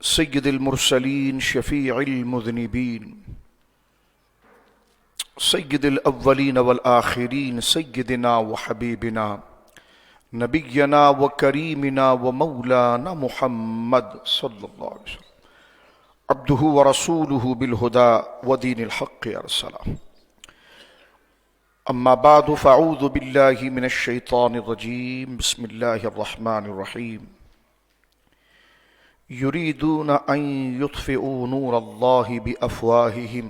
سید المرسلین شفیع المذنبین سید الاولین والآخرین سیدنا وحبیبنا نبینا وکریمنا ومولانا محمد صلی اللہ علیہ وسلم عبدہ ورسولہ بالہدى ودین الحق ارسلہ اما بعد فاعوذ باللہ من الشیطان الرجیم بسم اللہ الرحمن الرحیم یریدون ان یطفئوا نور اللہ بافواہہم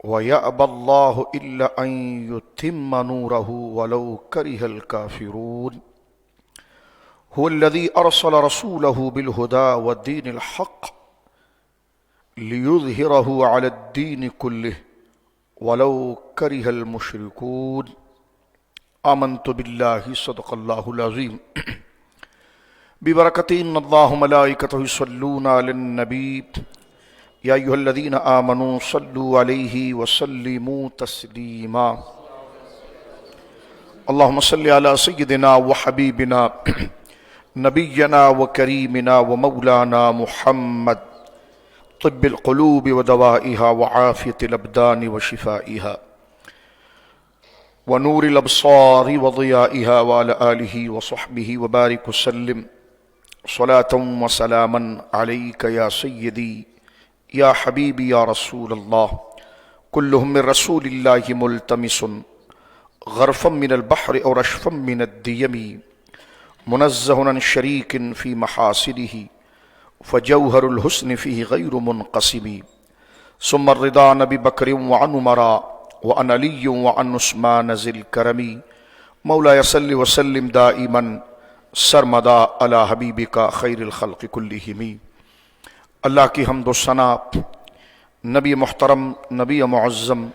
وَيَأْبَى اللَّهُ إِلَّا أَن يُتِمَّ نُورَهُ وَلَوْ كَرِهَ الْكَافِرُونَ هُوَ الَّذِي أَرْسَلَ رَسُولَهُ بِالْهُدَى وَالدِّينِ الْحَقِّ لِيُظْهِرَهُ عَلَى الدِّينِ كُلِّهِ وَلَوْ كَرِهَ الْمُشْرِكُونَ آمنت باللہ صدق اللہ العظیم ببرکۃ ان اللہ ملائکتہ یصلون علی النبی یا ایھا الذین آمنوا صلوا علیہ وسلموا تسلیما اللہم صل علی سیدنا وحبیبنا نبینا وکریمنا ومولانا محمد طب القلوب ودوائها وعافیة الابدان وشفائها ونور الابصار وضیائها وعلى آلہ وصحبہ وبارک وسلم صلاة وسلاما علیک یا سیدی یا حبیبی یا رسول اللہ کلہم من رسول اللہ ملتمس غرفا من البحر اور رشفا من الدیم منزہ عن شریک فی محاسنہ فجوہر الحسن فیہ غیر منقسم ثم الرضا نبی بکر وعن عمرا وعن علی وعن عثمان ذی الکرم مولا صلی وسلم دائما سرمدا علی حبیبک خیر الخلق کلہم۔ اللہ کی حمد و ثنا، نبی محترم، نبی معظم،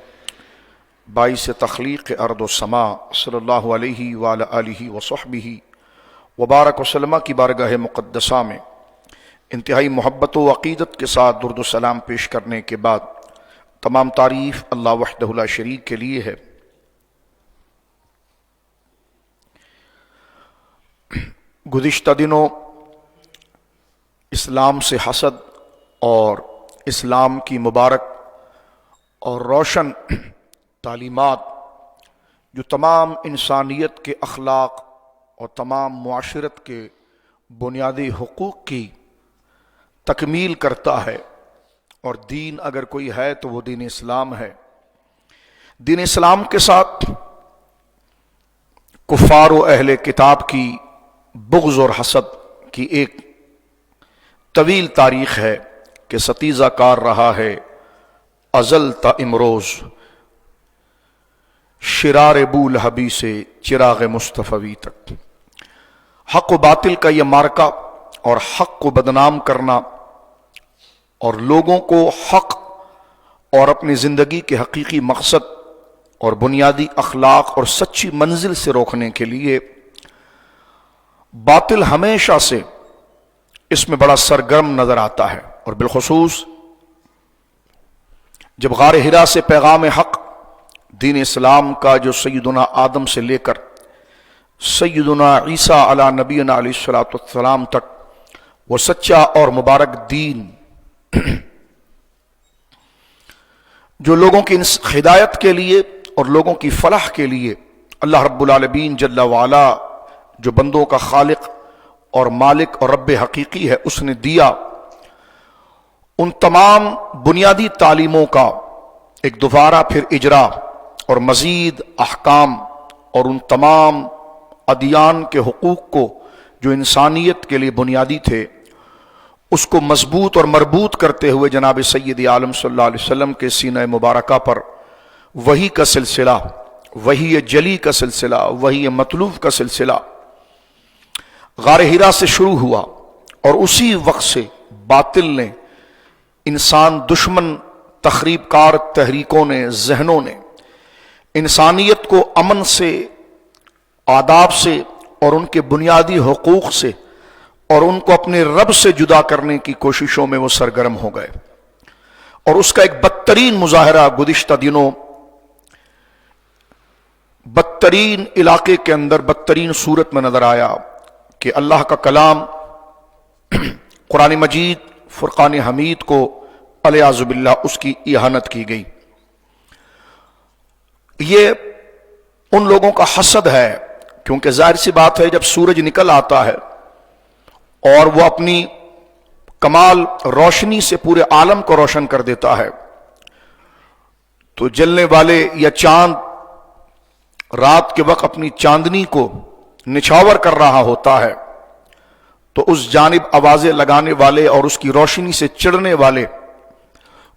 باعث تخلیق ارض و سما صلی اللہ علیہ وآلہ آلہ وصحبہ وبارک وسلم کی بارگاہ مقدسہ میں انتہائی محبت و عقیدت کے ساتھ درود و سلام پیش کرنے کے بعد تمام تعریف اللہ وحدہ لا شریک کے لیے ہے۔ گزشتہ دنوں اسلام سے حسد اور اسلام کی مبارک اور روشن تعلیمات جو تمام انسانیت کے اخلاق اور تمام معاشرت کے بنیادی حقوق کی تکمیل کرتا ہے، اور دین اگر کوئی ہے تو وہ دین اسلام ہے۔ دین اسلام کے ساتھ کفار و اہل کتاب کی بغض اور حسد کی ایک طویل تاریخ ہے کہ ستیزہ کار رہا ہے ازل تا امروز، شرار بولہبی سے چراغ مصطفی تک۔ حق و باطل کا یہ مارکہ اور حق کو بدنام کرنا اور لوگوں کو حق اور اپنی زندگی کے حقیقی مقصد اور بنیادی اخلاق اور سچی منزل سے روکنے کے لیے باطل ہمیشہ سے اس میں بڑا سرگرم نظر آتا ہے، اور بالخصوص جب غار حرا سے پیغام حق دین اسلام کا جو سیدنا آدم سے لے کر سیدنا عیسیٰ علی نبینا علیہ الصلوۃ والسلام تک وہ سچا اور مبارک دین جو لوگوں کی ہدایت کے لیے اور لوگوں کی فلاح کے لیے اللہ رب العالمین جل وعلا جو بندوں کا خالق اور مالک اور رب حقیقی ہے اس نے دیا، ان تمام بنیادی تعلیموں کا ایک دوبارہ پھر اجرا اور مزید احکام اور ان تمام ادیان کے حقوق کو جو انسانیت کے لیے بنیادی تھے اس کو مضبوط اور مربوط کرتے ہوئے جناب سید عالم صلی اللہ علیہ وسلم کے سینہ مبارکہ پر وحی کا سلسلہ، وحی جلی کا سلسلہ، وحی مطلوب کا سلسلہ غار حرا سے شروع ہوا، اور اسی وقت سے باطل نے، انسان دشمن تخریب کار تحریکوں نے، ذہنوں نے انسانیت کو امن سے، آداب سے اور ان کے بنیادی حقوق سے اور ان کو اپنے رب سے جدا کرنے کی کوششوں میں وہ سرگرم ہو گئے، اور اس کا ایک بدترین مظاہرہ گزشتہ دنوں بدترین علاقے کے اندر بدترین صورت میں نظر آیا کہ اللہ کا کلام قرآن مجید فرقان حمید کو الیاذ باللہ اس کی اہانت کی گئی۔ یہ ان لوگوں کا حسد ہے، کیونکہ ظاہر سی بات ہے جب سورج نکل آتا ہے اور وہ اپنی کمال روشنی سے پورے عالم کو روشن کر دیتا ہے، تو جلنے والے یا چاند رات کے وقت اپنی چاندنی کو نچھاور کر رہا ہوتا ہے، تو اس جانب آوازیں لگانے والے اور اس کی روشنی سے چڑھنے والے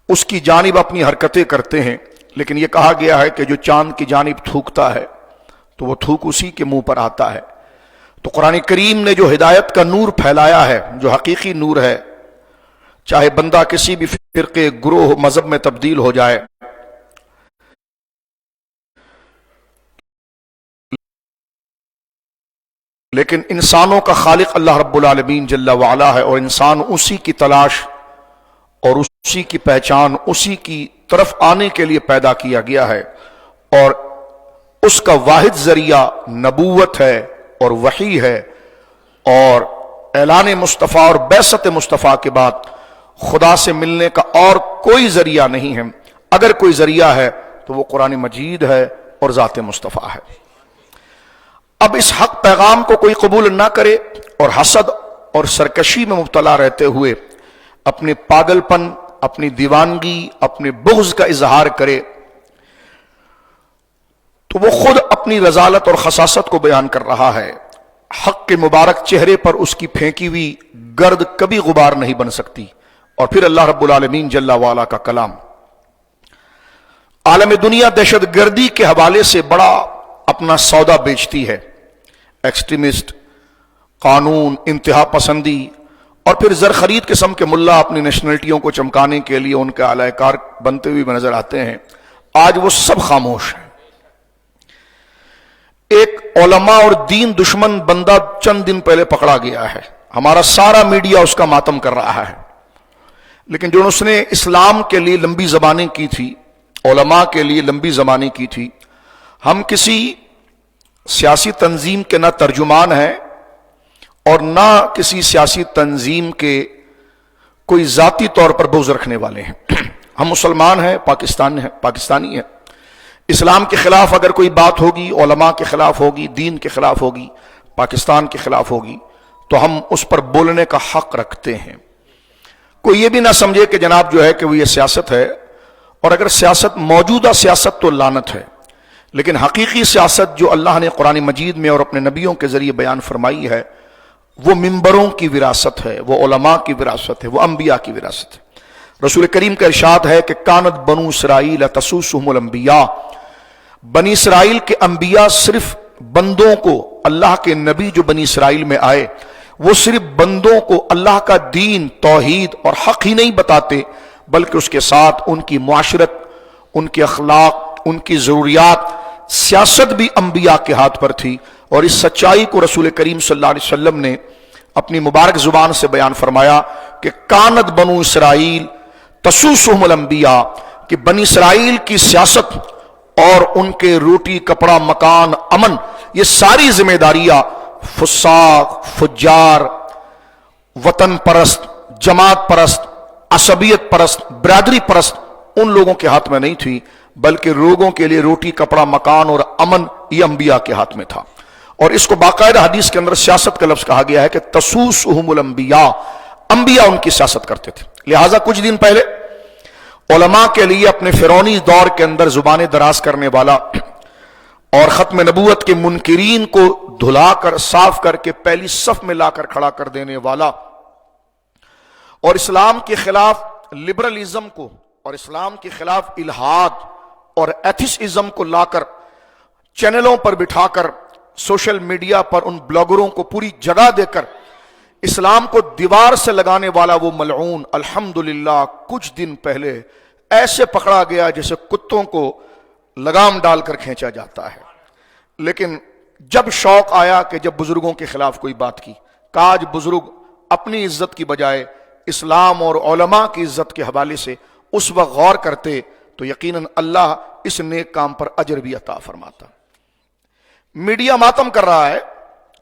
اس کی جانب اپنی حرکتیں کرتے ہیں، لیکن یہ کہا گیا ہے کہ جو چاند کی جانب تھوکتا ہے تو وہ تھوک اسی کے منہ پر آتا ہے۔ تو قرآن کریم نے جو ہدایت کا نور پھیلایا ہے، جو حقیقی نور ہے، چاہے بندہ کسی بھی فرقے، گروہ، مذہب میں تبدیل ہو جائے، لیکن انسانوں کا خالق اللہ رب العالمین جل وعلا ہے، اور انسان اسی کی تلاش اور اسی کی پہچان، اسی کی طرف آنے کے لیے پیدا کیا گیا ہے، اور اس کا واحد ذریعہ نبوت ہے اور وحی ہے، اور اعلان مصطفیٰ اور بعثت مصطفیٰ کے بعد خدا سے ملنے کا اور کوئی ذریعہ نہیں ہے۔ اگر کوئی ذریعہ ہے تو وہ قرآن مجید ہے اور ذات مصطفیٰ ہے۔ اب اس حق پیغام کو کوئی قبول نہ کرے اور حسد اور سرکشی میں مبتلا رہتے ہوئے اپنے پاگل پن، اپنی دیوانگی، اپنے بغض کا اظہار کرے، تو وہ خود اپنی رذالت اور خساست کو بیان کر رہا ہے۔ حق کے مبارک چہرے پر اس کی پھینکی ہوئی گرد کبھی غبار نہیں بن سکتی۔ اور پھر اللہ رب العالمین جل وعلا کا کلام عالم دنیا دہشت گردی کے حوالے سے بڑا اپنا سودا بیچتی ہے۔ ایکسٹریمسٹ، قانون، انتہا پسندی، اور پھر زر خرید قسم کے ملا اپنی نیشنلٹیوں کو چمکانے کے لیے ان کے اعلی کار بنتے ہوئے نظر آتے ہیں۔ آج وہ سب خاموش ہیں۔ ایک علماء اور دین دشمن بندہ چند دن پہلے پکڑا گیا ہے، ہمارا سارا میڈیا اس کا ماتم کر رہا ہے، لیکن جو اس نے اسلام کے لیے لمبی زبانیں کی تھی، علماء کے لیے لمبی زبانیں کی تھی، ہم کسی سیاسی تنظیم کے نہ ترجمان ہیں اور نہ کسی سیاسی تنظیم کے کوئی ذاتی طور پر بغض رکھنے والے ہیں۔ ہم مسلمان ہیں، پاکستانی ہیں۔ اسلام کے خلاف اگر کوئی بات ہوگی، علماء کے خلاف ہوگی، دین کے خلاف ہوگی، پاکستان کے خلاف ہوگی، تو ہم اس پر بولنے کا حق رکھتے ہیں۔ کوئی یہ بھی نہ سمجھے کہ جناب جو ہے کہ وہ یہ سیاست ہے، اور اگر سیاست موجودہ سیاست تو لعنت ہے، لیکن حقیقی سیاست جو اللہ نے قرآن مجید میں اور اپنے نبیوں کے ذریعے بیان فرمائی ہے، وہ منبروں کی وراثت ہے، وہ علماء کی وراثت ہے، وہ انبیاء کی وراثت ہے۔ رسول کریم کا ارشاد ہے کہ کانت بنو اسرائیل تسوسهم الانبیاء، بنی اسرائیل کے انبیاء صرف بندوں کو، اللہ کے نبی جو بنی اسرائیل میں آئے، وہ صرف بندوں کو اللہ کا دین، توحید اور حق ہی نہیں بتاتے، بلکہ اس کے ساتھ ان کی معاشرت، ان کے اخلاق، ان کی ضروریات، سیاست بھی انبیاء کے ہاتھ پر تھی۔ اور اس سچائی کو رسول کریم صلی اللہ علیہ وسلم نے اپنی مبارک زبان سے بیان فرمایا کہ کانت بنو اسرائیل تسوسهم الانبیاء، کہ بنی اسرائیل کی سیاست اور ان کے روٹی، کپڑا، مکان، امن، یہ ساری ذمہ داریاں فساق، فجار، وطن پرست، جماعت پرست، عصبیت پرست، برادری پرست ان لوگوں کے ہاتھ میں نہیں تھی، بلکہ لوگوں کے لیے روٹی، کپڑا، مکان اور امن یہ انبیاء کے ہاتھ میں تھا۔ اور اس کو باقاعدہ حدیث کے اندر سیاست کا لفظ کہا گیا ہے کہ تسوسهم الانبیاء، انبیاء ان کی سیاست کرتے تھے۔ لہٰذا کچھ دن پہلے علماء کے لیے اپنے فرعونی دور کے اندر زبانیں دراز کرنے والا اور ختم نبوت کے منکرین کو دھلا کر، صاف کر کے پہلی صف میں لا کر کھڑا کر دینے والا، اور اسلام کے خلاف لبرلزم کو اور اسلام کے خلاف الہاد اور ایتھسزم کو لا کر چینلوں پر بٹھا کر، سوشل میڈیا پر ان بلاگروں کو پوری جگہ دے کر اسلام کو دیوار سے لگانے والا وہ ملعون الحمدللہ کچھ دن پہلے ایسے پکڑا گیا جیسے کتوں کو لگام ڈال کر کھینچا جاتا ہے۔ لیکن جب شوق آیا کہ جب بزرگوں کے خلاف کوئی بات کی، کاج بزرگ اپنی عزت کی بجائے اسلام اور علماء کی عزت کے حوالے سے اس وقت غور کرتے تو یقیناً اللہ اس نیک کام پر اجر بھی عطا فرماتا۔ میڈیا ماتم کر رہا ہے،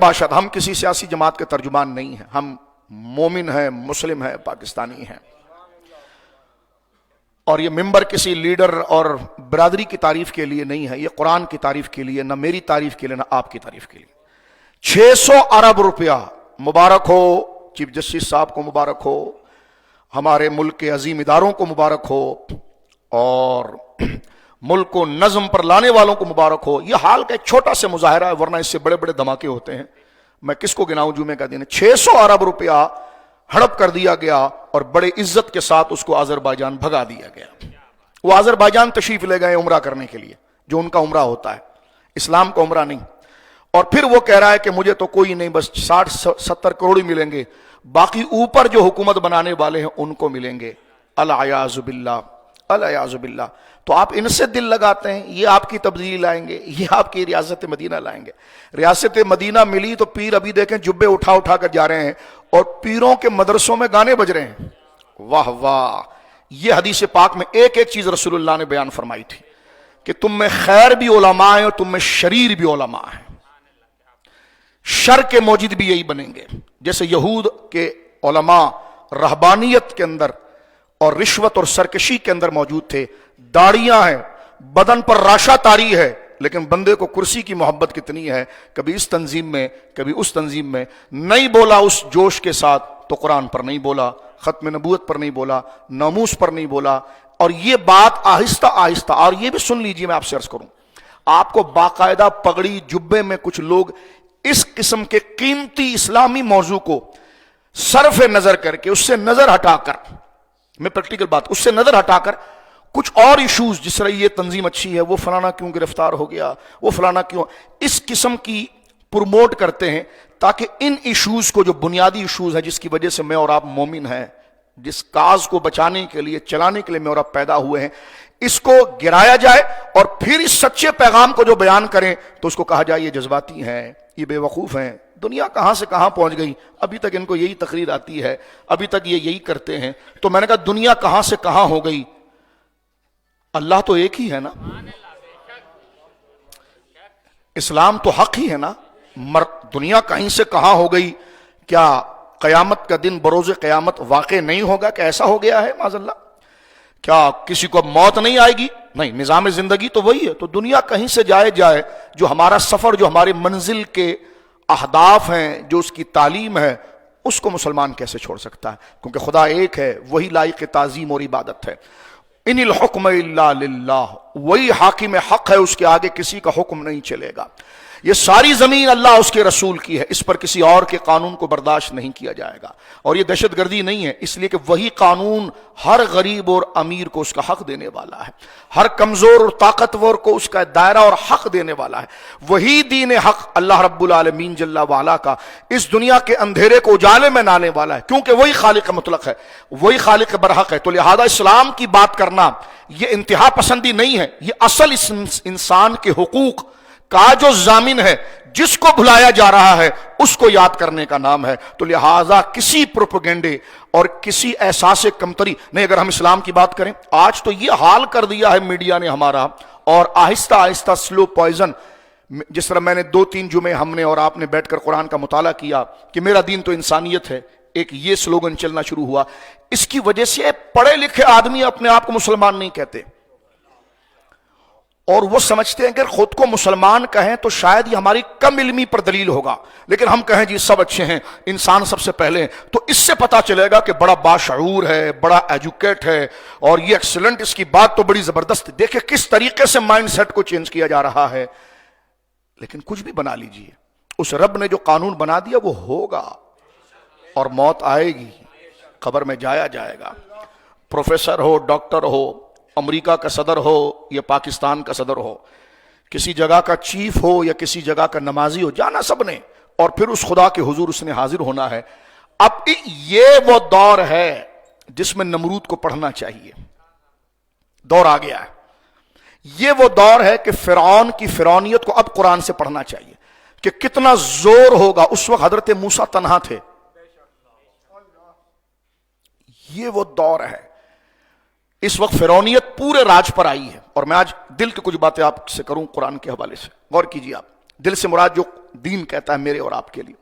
باشد، ہم کسی سیاسی جماعت کے ترجمان نہیں ہیں، ہم مومن ہیں، مسلم ہیں، پاکستانی ہیں. اور یہ ممبر کسی لیڈر اور برادری کی تعریف کے لیے نہیں ہے، یہ قرآن کی تعریف کے لیے، نہ میری تعریف کے لیے نہ آپ کی تعریف کے لیے. 600 ارب روپیہ مبارک ہو، چیف جسٹس صاحب کو مبارک ہو، ہمارے ملک کے عظیم اداروں کو مبارک ہو، اور ملک کو نظم پر لانے والوں کو مبارک ہو. یہ حال کا ایک چھوٹا سا مظاہرہ ہے، ورنہ اس سے بڑے بڑے دھماکے ہوتے ہیں. میں کس کو گناؤں جمعے کا دن ہے. 600 ارب روپیہ ہڑپ کر دیا گیا اور بڑے عزت کے ساتھ اس کو آذربائیجان بھگا دیا گیا. وہ آذربائیجان تشریف لے گئے عمرہ کرنے کے لیے، جو ان کا عمرہ ہوتا ہے، اسلام کا عمرہ نہیں. اور پھر وہ کہہ رہا ہے کہ مجھے تو کوئی نہیں، بس 60-70 کروڑ ہی ملیں گے، باقی اوپر جو حکومت بنانے والے ہیں ان کو ملیں گے. العیاذ باللہ، العیاذ باللہ. تو آپ ان سے دل لگاتے ہیں، یہ آپ کی تبدیلی لائیں گے، یہ آپ کی ریاست مدینہ لائیں گے. ریاست مدینہ ملی تو پیر ابھی دیکھیں جبے اٹھا اٹھا کر جا رہے ہیں، اور پیروں کے مدرسوں میں گانے بج رہے ہیں. واہ واہ. یہ حدیث پاک میں ایک ایک چیز رسول اللہ نے بیان فرمائی تھی کہ تم میں خیر بھی علماء ہیں اور تم میں شریر بھی علماء ہیں. شر کے موجد بھی یہی بنیں گے. جیسے یہود کے علماء رہبانیت کے اندر اور رشوت اور سرکشی کے اندر موجود تھے. داڑیاں ہیں، بدن پر راشا تاری ہے، لیکن بندے کو کرسی کی محبت کتنی ہے. کبھی اس تنظیم میں، کبھی اس تنظیم میں. نہیں بولا اس جوش کے ساتھ تو قرآن پر نہیں بولا، ختم نبوت پر نہیں بولا، ناموس پر نہیں بولا. اور یہ بات آہستہ آہستہ، اور یہ بھی سن لیجئے، میں آپ سے عرض کروں، آپ کو باقاعدہ پگڑی جبے میں کچھ لوگ اس قسم کے قیمتی اسلامی موضوع کو صرف نظر کر کے، اس سے نظر ہٹا کر، میں پریکٹیکل بات، اس سے نظر ہٹا کر کچھ اور ایشوز، جس طرح یہ تنظیم اچھی ہے، وہ فلانا کیوں گرفتار ہو گیا، وہ فلانا کیوں، اس قسم کی پروموٹ کرتے ہیں، تاکہ ان ایشوز کو، جو بنیادی ایشوز ہیں جس کی وجہ سے میں اور آپ مومن ہیں، جس کاز کو بچانے کے لیے، چلانے کے لیے میں اور آپ پیدا ہوئے ہیں، اس کو گرایا جائے. اور پھر اس سچے پیغام کو جو بیان کریں تو اس کو کہا جائے یہ جذباتی ہیں، یہ بے وقوف ہیں. دنیا کہاں سے کہاں پہنچ گئی، ابھی تک ان کو یہی تقریر آتی ہے، ابھی تک یہ یہی کرتے ہیں. تو میں نے کہا دنیا کہاں سے کہاں ہو گئی، اللہ تو ایک ہی ہے نا، اسلام تو حق ہی ہے نا. دنیا کہیں سے کہاں ہو گئی، کیا قیامت کا دن بروز قیامت واقع نہیں ہوگا کہ ایسا ہو گیا ہے معاذ اللہ؟ کیا کسی کو موت نہیں آئے گی؟ نہیں، نظام زندگی تو وہی ہے. تو دنیا کہیں سے جائے، جو ہمارا سفر، جو ہمارے منزل کے اہداف ہیں، جو اس کی تعلیم ہے، اس کو مسلمان کیسے چھوڑ سکتا ہے؟ کیونکہ خدا ایک ہے، وہی لائق تعظیم اور عبادت ہے. ان الحکم الا للہ، وہی حاکم حق ہے، اس کے آگے کسی کا حکم نہیں چلے گا. یہ ساری زمین اللہ اس کے رسول کی ہے، اس پر کسی اور کے قانون کو برداشت نہیں کیا جائے گا. اور یہ دہشت گردی نہیں ہے، اس لیے کہ وہی قانون ہر غریب اور امیر کو اس کا حق دینے والا ہے، ہر کمزور اور طاقتور کو اس کا دائرہ اور حق دینے والا ہے. وہی دین حق اللہ رب العالمین جل وعلا کا اس دنیا کے اندھیرے کو اجالے میں لانے والا ہے، کیونکہ وہی خالق مطلق ہے، وہی خالق برحق ہے. تو لہذا اسلام کی بات کرنا یہ انتہا پسندی نہیں ہے، یہ اصل انسان کے حقوق کا جو ضامن ہے، جس کو بھلایا جا رہا ہے اس کو یاد کرنے کا نام ہے. تو لہٰذا کسی پروپیگنڈے اور کسی احساس کمتری نہیں. اگر ہم اسلام کی بات کریں، آج تو یہ حال کر دیا ہے میڈیا نے ہمارا، اور آہستہ آہستہ سلو پوائزن، جس طرح میں نے 2-3 جمعے ہم نے اور آپ نے بیٹھ کر قرآن کا مطالعہ کیا کہ میرا دین تو انسانیت ہے، ایک یہ سلوگن چلنا شروع ہوا. اس کی وجہ سے پڑھے لکھے آدمی اپنے آپ کو مسلمان نہیں کہتے، اور وہ سمجھتے ہیں کہ خود کو مسلمان کہیں تو شاید یہ ہماری کم علمی پر دلیل ہوگا، لیکن ہم کہیں جی سب اچھے ہیں، انسان سب سے پہلے ہیں، تو اس سے پتا چلے گا کہ بڑا باشعور ہے، بڑا ایجوکیٹ ہے، اور یہ ایکسلنٹ، اس کی بات تو بڑی زبردست ہے. دیکھیں کس طریقے سے مائنڈ سیٹ کو چینج کیا جا رہا ہے. لیکن کچھ بھی بنا لیجئے، اس رب نے جو قانون بنا دیا وہ ہوگا، اور موت آئے گی، قبر میں جایا جائے گا. پروفیسر ہو، ڈاکٹر ہو، امریکہ کا صدر ہو یا پاکستان کا صدر ہو، کسی جگہ کا چیف ہو یا کسی جگہ کا نمازی ہو، جانا سب نے، اور پھر اس خدا کے حضور اس نے حاضر ہونا ہے. اب یہ وہ دور ہے جس میں نمرود کو پڑھنا چاہیے، دور آ گیا ہے. یہ وہ دور ہے کہ فرعون کی فرعونیت کو اب قرآن سے پڑھنا چاہیے کہ کتنا زور ہوگا. اس وقت حضرت موسیٰ تنہا تھے. یہ وہ دور ہے. اس وقت فرعونیت پورے راج پر آئی ہے. اور میں آج دل کی کچھ باتیں آپ سے کروں قرآن کے حوالے سے، غور کیجیے. آپ دل سے مراد جو دین کہتا ہے میرے اور آپ کے لیے.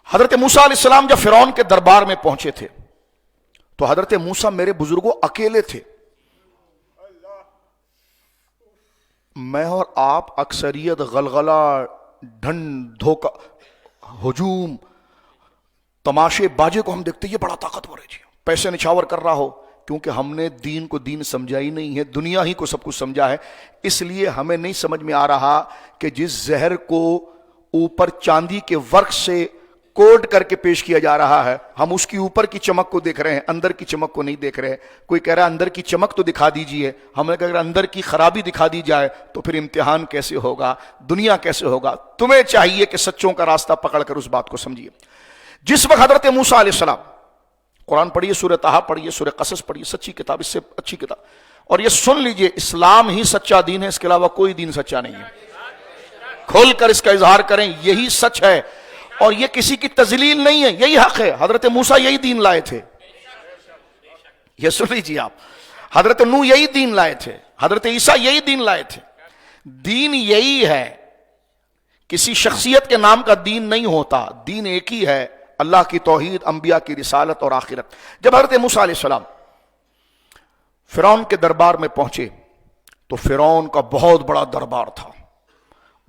حضرت موسیٰ علیہ السلام جب فرعون کے دربار میں پہنچے تھے تو حضرت موسیٰ میرے بزرگوں اکیلے تھے. میں اور آپ اکثریت غلغلہ، ڈھنڈ، دھوکہ، ہجوم، تماشے باجے کو ہم دیکھتے یہ بڑا طاقتور ہے جی، پیسے نچھاور کر رہا ہو، کیونکہ ہم نے دین کو دین سمجھا ہی نہیں ہے، دنیا ہی کو سب کچھ سمجھا ہے. اس لیے ہمیں نہیں سمجھ میں آ رہا کہ جس زہر کو اوپر چاندی کے ورق سے کوڈ کر کے پیش کیا جا رہا ہے، ہم اس کی اوپر کی چمک کو دیکھ رہے ہیں، اندر کی چمک کو نہیں دیکھ رہے. کوئی کہہ رہا ہے اندر کی چمک تو دکھا دیجئے، ہم نے کہا اگر اندر کی خرابی دکھا دی جائے تو پھر امتحان کیسے ہوگا، دنیا کیسے ہوگا. تمہیں چاہیے کہ سچوں کا راستہ پکڑ کر اس بات کو سمجھیے. جس وقت حضرت موسیٰ علیہ السلام، قرآن پڑھیے، سورہ طٰہٰ پڑھیے، سورہ قصص پڑھیے، سچی کتاب، اس سے اچھی کتاب. اور یہ سن لیجئے، اسلام ہی سچا دین ہے، اس کے علاوہ کوئی دین سچا نہیں ہے. کھول کر اس کا اظہار کریں، یہی سچ ہے اور یہ کسی کی تذلیل نہیں ہے، یہی حق ہے. حضرت موسیٰ یہی دین لائے تھے، یہ سن لیجئے آپ. حضرت نوح یہی دین لائے تھے، حضرت عیسیٰ یہی دین لائے تھے. دین یہی ہے، کسی شخصیت کے نام کا دین نہیں ہوتا. دین ایک ہی ہے، اللہ کی توحید، انبیاء کی رسالت اور آخرت. جب حضرت موسیٰ علیہ السلام فرعون کے دربار میں پہنچے تو فرعون کا بہت بڑا دربار تھا،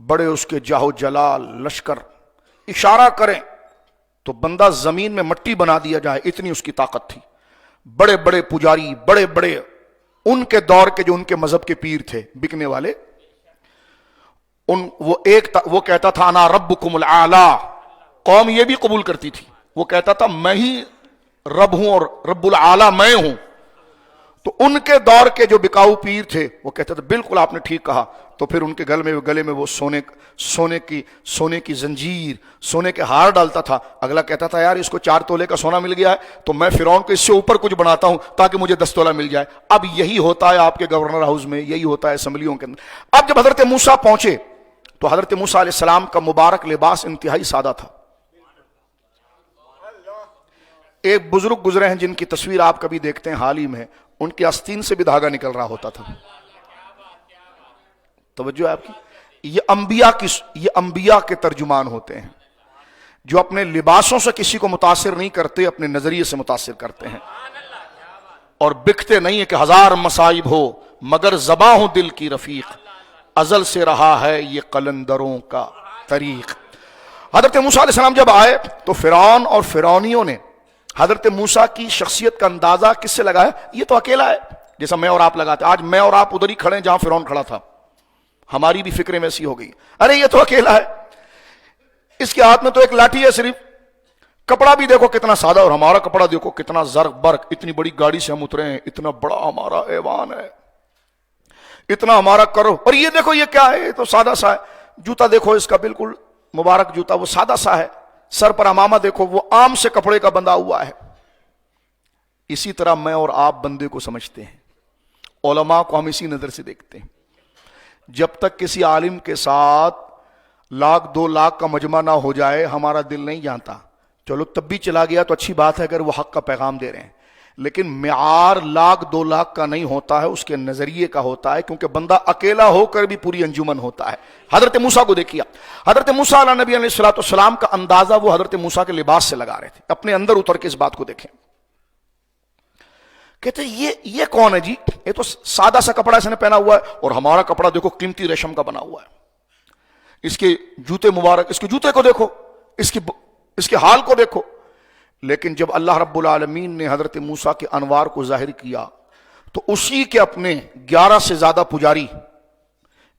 بڑے اس کے جاہ و جلال، لشکر، اشارہ کریں تو بندہ زمین میں مٹی بنا دیا جائے اتنی اس کی طاقت تھی. بڑے بڑے پجاری، بڑے بڑے ان کے دور کے جو ان کے مذہب کے پیر تھے، بکنے والے، وہ کہتا تھا انا ربکم الاعلی. قوم یہ بھی قبول کرتی تھی، وہ کہتا تھا میں ہی رب ہوں اور رب العالی میں ہوں. تو ان کے دور کے جو بکاؤ پیر تھے وہ کہتے تھے بالکل آپ نے ٹھیک کہا. تو پھر ان کے گلے میں وہ سونے کی زنجیر، سونے کے ہار ڈالتا تھا. اگلا کہتا تھا یار اس کو 4 تولے کا سونا مل گیا ہے تو میں فرعون کو اس سے اوپر کچھ بناتا ہوں تاکہ مجھے 10 تولہ مل جائے. اب یہی ہوتا ہے آپ کے گورنر ہاؤس میں، یہی ہوتا ہے اسمبلیوں کے اندر. اب جب حضرت موسیٰ پہنچے تو حضرت موسیٰ علیہ السلام کا مبارک لباس انتہائی سادہ تھا. ایک بزرگ گزرے ہیں جن کی تصویر آپ کبھی دیکھتے ہیں حال ہی میں، ان کی آستین سے بھی دھاگا نکل رہا ہوتا تھا. توجہ ہے آپ کی. یہ انبیاء کے ترجمان ہوتے ہیں جو اپنے لباسوں سے کسی کو متاثر نہیں کرتے، اپنے نظریے سے متاثر کرتے ہیں اور بکتے نہیں ہیں کہ 1000 مصائب ہو مگر زباں ہو دل کی رفیق، ازل سے رہا ہے یہ قلندروں کا طریق. حضرت موسیٰ علیہ السلام جب آئے تو فرعون اور فرعونیوں نے حضرت موسیٰ کی شخصیت کا اندازہ کس سے لگایا؟ یہ تو اکیلا ہے، جیسا میں اور آپ لگاتے. آج میں اور آپ ادھر ہی کھڑے ہیں جہاں فرعون کھڑا تھا، ہماری بھی فکریں ویسی ہو گئی. ارے یہ تو اکیلا ہے، اس کے ہاتھ میں تو ایک لاٹھی ہے صرف. کپڑا بھی دیکھو کتنا سادہ، اور ہمارا کپڑا دیکھو کتنا زرق برق. اتنی بڑی گاڑی سے ہم اترے ہیں، اتنا بڑا ہمارا ایوان ہے، اتنا ہمارا کرو. اور یہ دیکھو یہ کیا ہے، یہ تو سادہ سا ہے. جوتا دیکھو اس کا بالکل مبارک جوتا، وہ سادہ سا ہے. سر پر امامہ دیکھو وہ عام سے کپڑے کا بندھا ہوا ہے. اسی طرح میں اور آپ بندے کو سمجھتے ہیں، علماء کو ہم اسی نظر سے دیکھتے ہیں. جب تک کسی عالم کے ساتھ 1,00,000 2,00,000 کا مجمع نہ ہو جائے ہمارا دل نہیں جانتا. چلو تب بھی چلا گیا تو اچھی بات ہے اگر وہ حق کا پیغام دے رہے ہیں، لیکن معیار 1,00,000 2,00,000 کا نہیں ہوتا ہے، اس کے نظریے کا ہوتا ہے. کیونکہ بندہ اکیلا ہو کر بھی پوری انجمن ہوتا ہے. حضرت موسیٰ کو دیکھیے، حضرت موسیٰ علیہ نبی علیہ السلام کا اندازہ وہ حضرت موسیٰ کے لباس سے لگا رہے تھے. اپنے اندر اتر کے اس بات کو دیکھیں. کہتے یہ کون ہے جی؟ یہ تو سادہ سا کپڑا اس نے پہنا ہوا ہے، اور ہمارا کپڑا دیکھو قیمتی ریشم کا بنا ہوا ہے. اس کے جوتے مبارک، اس کے جوتے کو دیکھو، اس کے حال کو دیکھو. لیکن جب اللہ رب العالمین نے حضرت موسیٰ کے انوار کو ظاہر کیا تو اسی کے اپنے 11 سے زیادہ پجاری،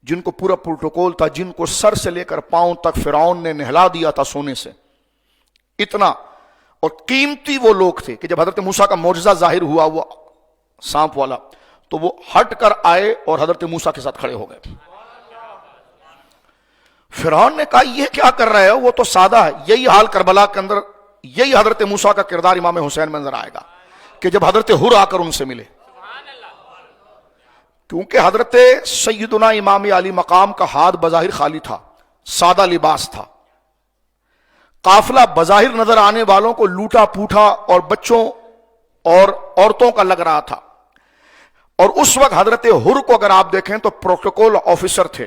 جن کو پورا پروٹوکول تھا، جن کو سر سے لے کر پاؤں تک فرعون نے نہلا دیا تھا سونے سے، اتنا اور قیمتی وہ لوگ تھے کہ جب حضرت موسیٰ کا معجزہ ظاہر ہوا وہ سانپ والا، تو وہ ہٹ کر آئے اور حضرت موسیٰ کے ساتھ کھڑے ہو گئے. فرعون نے کہا یہ کیا کر رہے ہو، وہ تو سادہ ہے. یہی حال کربلا کے اندر، یہی حضرت موسیٰ کا کردار امام حسین میں نظر آئے گا کہ جب حضرت حر آ کر ان سے ملے. کیونکہ حضرت سیدنا امام علی مقام کا ہاتھ بظاہر خالی تھا، سادہ لباس تھا. قافلہ بظاہر نظر آنے والوں کو لوٹا پوٹا اور بچوں اور عورتوں کا لگ رہا تھا. اور اس وقت حضرت حر کو اگر آپ دیکھیں تو پروٹوکول آفیسر تھے،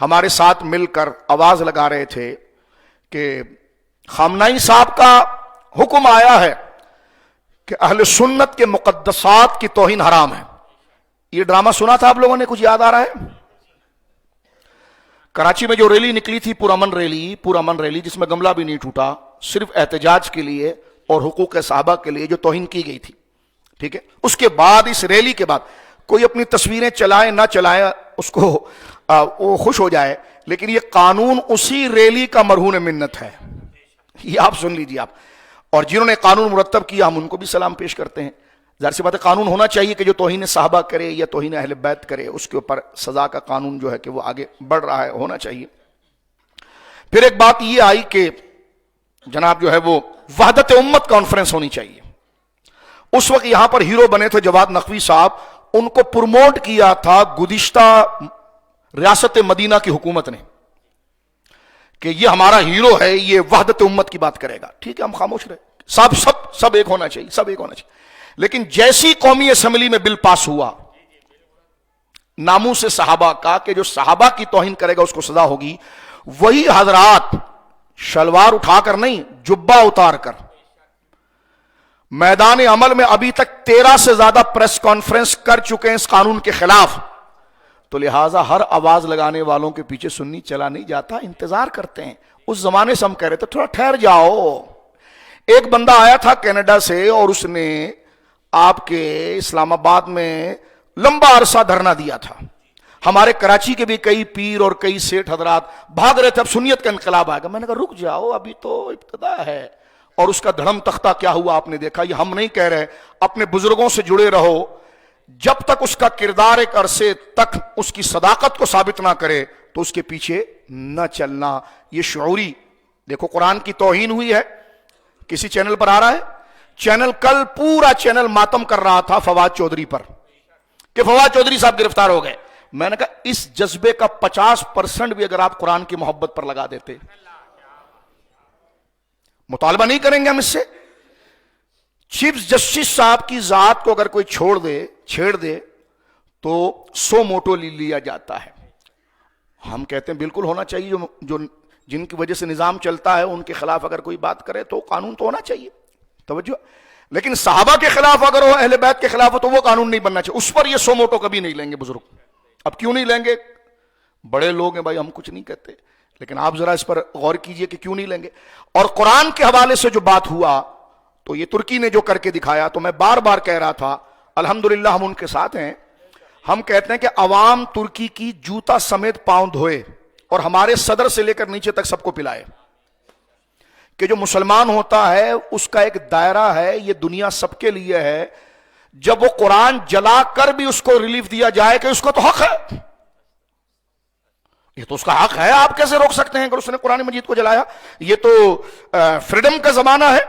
ہمارے ساتھ مل کر آواز لگا رہے تھے کہ خامنائی صاحب کا حکم آیا ہے کہ اہل سنت کے مقدسات کی توہین حرام ہے. یہ ڈرامہ سنا تھا آپ لوگوں نے؟ کچھ یاد آ رہا ہے؟ کراچی میں جو ریلی نکلی تھی پرامن ریلی جس میں گملہ بھی نہیں ٹوٹا، صرف احتجاج کے لیے اور حقوق صحابہ کے لیے جو توہین کی گئی تھی، ٹھیک ہے، اس کے بعد اس ریلی کے بعد کوئی اپنی تصویریں چلائے نہ چلائے اس کو وہ خوش ہو جائے، لیکن یہ قانون اسی ریلی کا مرہون منت ہے. یہ آپ سن لیجیے آپ. اور جنہوں نے قانون مرتب کیا ہم ان کو بھی سلام پیش کرتے ہیں. ظاہر سی بات ہے قانون ہونا چاہیے کہ جو توہین صحابہ کرے یا توہین اہل بیت کرے اس کے اوپر سزا کا قانون جو ہے کہ وہ آگے بڑھ رہا ہے، ہونا چاہیے. پھر ایک بات یہ آئی کہ جناب جو ہے وہ وحدت امت کانفرنس ہونی چاہیے. اس وقت یہاں پر ہیرو بنے تھے جواد نقوی صاحب، ان کو پروموٹ کیا تھا گزشتہ ریاست مدینہ کی حکومت نے کہ یہ ہمارا ہیرو ہے، یہ وحدت امت کی بات کرے گا. ٹھیک ہے، ہم خاموش رہے. سب ایک ہونا چاہیے، سب ایک ہونا چاہیے. لیکن جیسی قومی اسمبلی میں بل پاس ہوا ناموس صحابہ کا کہ جو صحابہ کی توہین کرے گا اس کو سزا ہوگی، وہی حضرات شلوار اٹھا کر نہیں، جبہ اتار کر میدان عمل میں ابھی تک 13 سے زیادہ پریس کانفرنس کر چکے ہیں اس قانون کے خلاف. تو لہٰذا ہر آواز لگانے والوں کے پیچھے سنی چلا نہیں جاتا، انتظار کرتے ہیں. اس زمانے سے ہم کہہ رہے تھے تھوڑا ٹھہر جاؤ. ایک بندہ آیا تھا کینیڈا سے اور اس نے آپ کے اسلام آباد میں لمبا عرصہ دھرنا دیا تھا. ہمارے کراچی کے بھی کئی پیر اور کئی سیٹ حضرات بھاگ رہے تھے اب سنیت کا انقلاب آئے گا. میں نے کہا رک جاؤ، ابھی تو ابتدا ہے. اور اس کا دھڑم تختہ کیا ہوا آپ نے دیکھا. یہ ہم نہیں کہہ رہے، اپنے بزرگوں سے جڑے رہو. جب تک اس کا کردار ایک عرصے تک اس کی صداقت کو ثابت نہ کرے تو اس کے پیچھے نہ چلنا. یہ شعوری دیکھو قرآن کی توہین ہوئی ہے، کسی چینل پر آ رہا ہے، چینل کل پورا چینل ماتم کر رہا تھا فواد چودھری پر کہ فواد چودھری صاحب گرفتار ہو گئے. میں نے کہا اس جذبے کا 50% بھی اگر آپ قرآن کی محبت پر لگا دیتے، مطالبہ نہیں کریں گے ہم اس سے. چیف جسٹس صاحب کی ذات کو اگر کوئی چھیڑ دے تو سو موٹو لیا جاتا ہے. ہم کہتے ہیں بالکل ہونا چاہیے، جو جن کی وجہ سے نظام چلتا ہے ان کے خلاف اگر کوئی بات کرے تو قانون تو ہونا چاہیے. توجہ. لیکن صحابہ کے خلاف اگر ہو، اہل بیت کے خلاف ہو تو وہ قانون نہیں بننا چاہیے. اس پر یہ سو موٹو کبھی نہیں لیں گے بزرگ. اب کیوں نہیں لیں گے؟ بڑے لوگ ہیں بھائی، ہم کچھ نہیں کہتے، لیکن آپ ذرا اس پر غور کیجئے کہ کیوں نہیں لیں گے. اور قرآن کے حوالے سے جو بات ہوا تو یہ ترکی نے جو کر کے دکھایا، تو میں بار بار کہہ رہا تھا الحمدللہ ہم ان کے ساتھ ہیں. ہم کہتے ہیں کہ عوام ترکی کی جوتا سمیت پاؤں دھوئے اور ہمارے صدر سے لے کر نیچے تک سب کو پلائے کہ جو مسلمان ہوتا ہے اس کا ایک دائرہ ہے، یہ دنیا سب کے لیے ہے. جب وہ قرآن جلا کر بھی اس کو ریلیف دیا جائے کہ اس کو تو حق ہے، یہ تو اس کا حق ہے، آپ کیسے روک سکتے ہیں اگر اس نے قرآن مجید کو جلایا؟ یہ تو فریڈم کا زمانہ ہے.